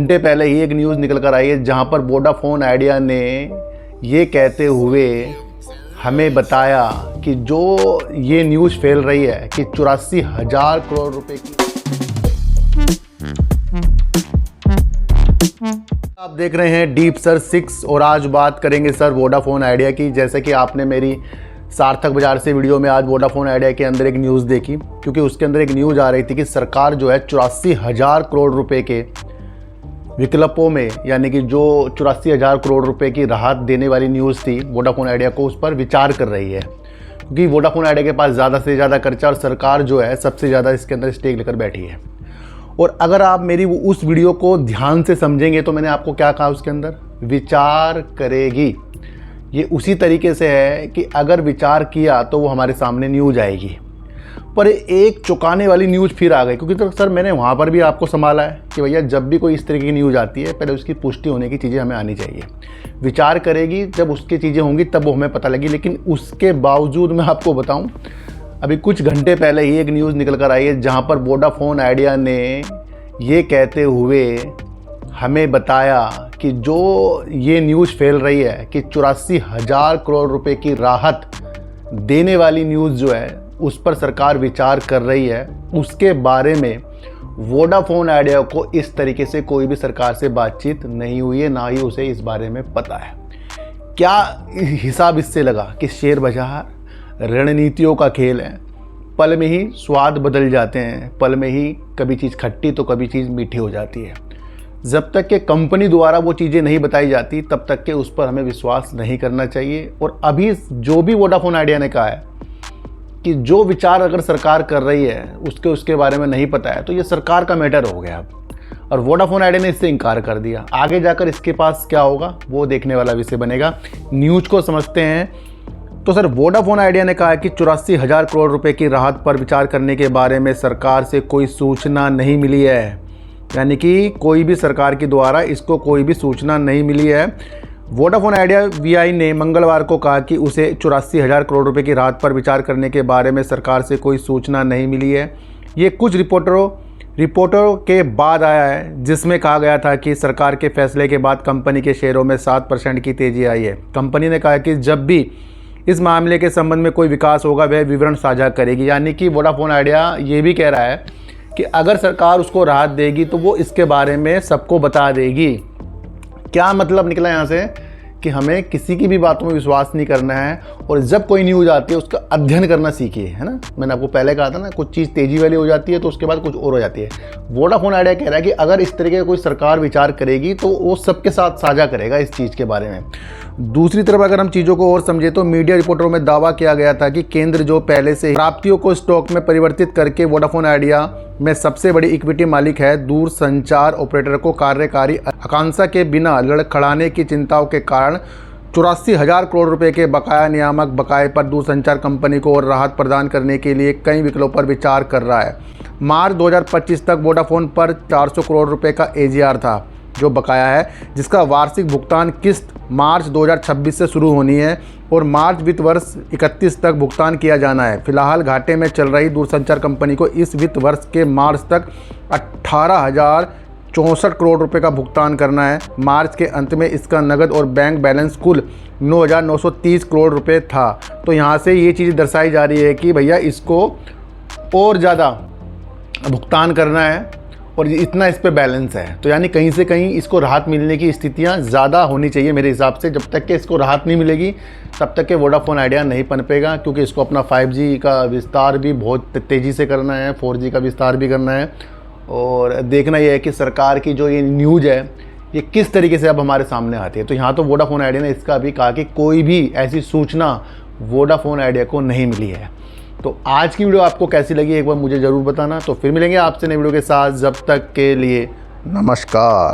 घंटे पहले ही एक न्यूज़ निकल कर आई है जहां पर वोडाफोन आइडिया ने ये कहते हुए हमें बताया कि जो ये न्यूज़ फैल रही है कि 84,000 करोड़ रुपए की। आप देख रहे हैं डीप सर 6 और आज बात करेंगे सर वोडाफोन आइडिया की। जैसे कि आपने मेरी सार्थक बाजार से वीडियो में आज वोडाफोन आइडिया के अंदर एक न्यूज़ देखी, क्योंकि उसके अंदर एक न्यूज़ आ रही थी कि सरकार जो है 84,000 करोड़ रुपए के विकल्पों में, यानी कि जो 84,000 करोड़ रुपए की राहत देने वाली न्यूज़ थी वोडाफोन आइडिया को, उस पर विचार कर रही है। क्योंकि वोडाफोन आइडिया के पास ज़्यादा से ज़्यादा खर्चा और सरकार जो है सबसे ज़्यादा इसके अंदर स्टेक लेकर बैठी है। और अगर आप मेरी उस वीडियो को ध्यान से समझेंगे तो मैंने आपको क्या कहा, उसके अंदर विचार करेगी। ये उसी तरीके से है कि अगर विचार किया तो वो हमारे सामने न्यूज़ आएगी। पर एक चौंकाने वाली न्यूज़ फिर आ गई, क्योंकि तो सर मैंने वहाँ पर भी आपको संभाला है कि भैया जब भी कोई इस तरीके की न्यूज़ आती है पहले उसकी पुष्टि होने की चीज़ें हमें आनी चाहिए। विचार करेगी, जब उसकी चीज़ें होंगी तब वो हमें पता लगी। लेकिन उसके बावजूद मैं आपको बताऊँ, अभी कुछ घंटे पहले ही एक न्यूज़ निकल कर आई है जहाँ पर वोडाफोन आइडिया ने ये कहते हुए हमें बताया कि जो ये न्यूज़ फैल रही है कि 84,000 करोड़ रुपए की राहत देने वाली न्यूज़ जो है उस पर सरकार विचार कर रही है, उसके बारे में वोडाफोन आइडिया को इस तरीके से कोई भी सरकार से बातचीत नहीं हुई है, ना ही उसे इस बारे में पता है। क्या हिसाब इससे लगा कि शेयर बाजार रणनीतियों का खेल है, पल में ही स्वाद बदल जाते हैं, पल में ही कभी चीज़ खट्टी तो कभी चीज़ मीठी हो जाती है। जब तक कि कंपनी द्वारा वो चीज़ें नहीं बताई जाती तब तक के उस पर हमें विश्वास नहीं करना चाहिए। और अभी जो भी वोडाफोन आइडिया ने कहा है कि जो विचार अगर सरकार कर रही है उसके बारे में नहीं पता है, तो ये सरकार का मैटर हो गया अब। और वोडाफोन आइडिया ने इससे इनकार कर दिया। आगे जाकर इसके पास क्या होगा वो देखने वाला विषय बनेगा। न्यूज़ को समझते हैं। तो सर वोडाफोन आइडिया ने कहा है कि 84,000 करोड़ रुपए की राहत पर विचार करने के बारे में सरकार से कोई सूचना नहीं मिली है, यानी कि कोई भी सरकार के द्वारा इसको कोई भी सूचना नहीं मिली है। वोडाफोन आइडिया वीआई ने मंगलवार को कहा कि उसे 84,000 करोड़ रुपए की राहत पर विचार करने के बारे में सरकार से कोई सूचना नहीं मिली है। ये कुछ रिपोर्टरों के बाद आया है, जिसमें कहा गया था कि सरकार के फैसले के बाद कंपनी के शेयरों में 7% की तेज़ी आई है। कंपनी ने कहा कि जब भी इस मामले के संबंध में कोई विकास होगा वह विवरण साझा करेगी। यानी कि वोडाफोन आइडिया ये भी कह रहा है कि अगर सरकार उसको राहत देगी तो वो इसके बारे में सबको बता देगी। क्या मतलब निकला यहाँ से कि हमें किसी की भी बातों में विश्वास नहीं करना है, और जब कोई न्यूज़ आती है उसका अध्ययन करना सीखिए, है ना। मैंने आपको पहले कहा था ना, कुछ चीज़ तेज़ी वाली हो जाती है तो उसके बाद कुछ और हो जाती है। वोडाफोन आइडिया कह रहा है कि अगर इस तरीके का कोई सरकार विचार करेगी तो वो सबके साथ साझा करेगा इस चीज़ के बारे में। दूसरी तरफ अगर हम चीज़ों को और समझे तो मीडिया रिपोर्टरों में दावा किया गया था कि केंद्र जो पहले से प्राप्तियों को स्टॉक में परिवर्तित करके वोडाफोन आइडिया में सबसे बड़ी इक्विटी मालिक है, दूर संचार ऑपरेटर को कार्यकारी आकांक्षा के बिना लड़खड़ाने की चिंताओं के कारण 84,000 करोड़ रुपए के बकाया नियामक बकाये पर दूरसंचार कंपनी को और राहत प्रदान करने के लिए कई विकल्पों पर विचार कर रहा है। मार्च 2025 तक वोडाफोन पर 400 करोड़ रुपए का एजीआर था जो बकाया है, जिसका वार्षिक भुगतान किस्त मार्च 2026 से शुरू होनी है और मार्च वित्त वर्ष 31 तक भुगतान किया जाना है। फिलहाल घाटे में चल रही दूरसंचार कंपनी को इस वित्त वर्ष के मार्च तक 18,064 करोड़ रुपए का भुगतान करना है। मार्च के अंत में इसका नगद और बैंक बैलेंस कुल 9,930 करोड़ रुपए था। तो यहाँ से ये चीज़ दर्शाई जा रही है कि भैया इसको और ज़्यादा भुगतान करना है और इतना इस पे बैलेंस है। तो यानी कहीं से कहीं इसको राहत मिलने की स्थितियां ज़्यादा होनी चाहिए मेरे हिसाब से। जब तक कि इसको राहत नहीं मिलेगी तब तक के वोडाफोन आइडिया नहीं पनपेगा, क्योंकि इसको अपना 5G का विस्तार भी बहुत तेज़ी से करना है, 4G का विस्तार भी करना है। और देखना यह है कि सरकार की जो ये न्यूज़ है ये किस तरीके से अब हमारे सामने आती है। तो यहाँ तो वोडाफोन आइडिया ने इसका भी कहा कि कोई भी ऐसी सूचना वोडाफोन आइडिया को नहीं मिली है। तो आज की वीडियो आपको कैसी लगी एक बार मुझे ज़रूर बताना। तो फिर मिलेंगे आपसे नई वीडियो के साथ, जब तक के लिए नमस्कार।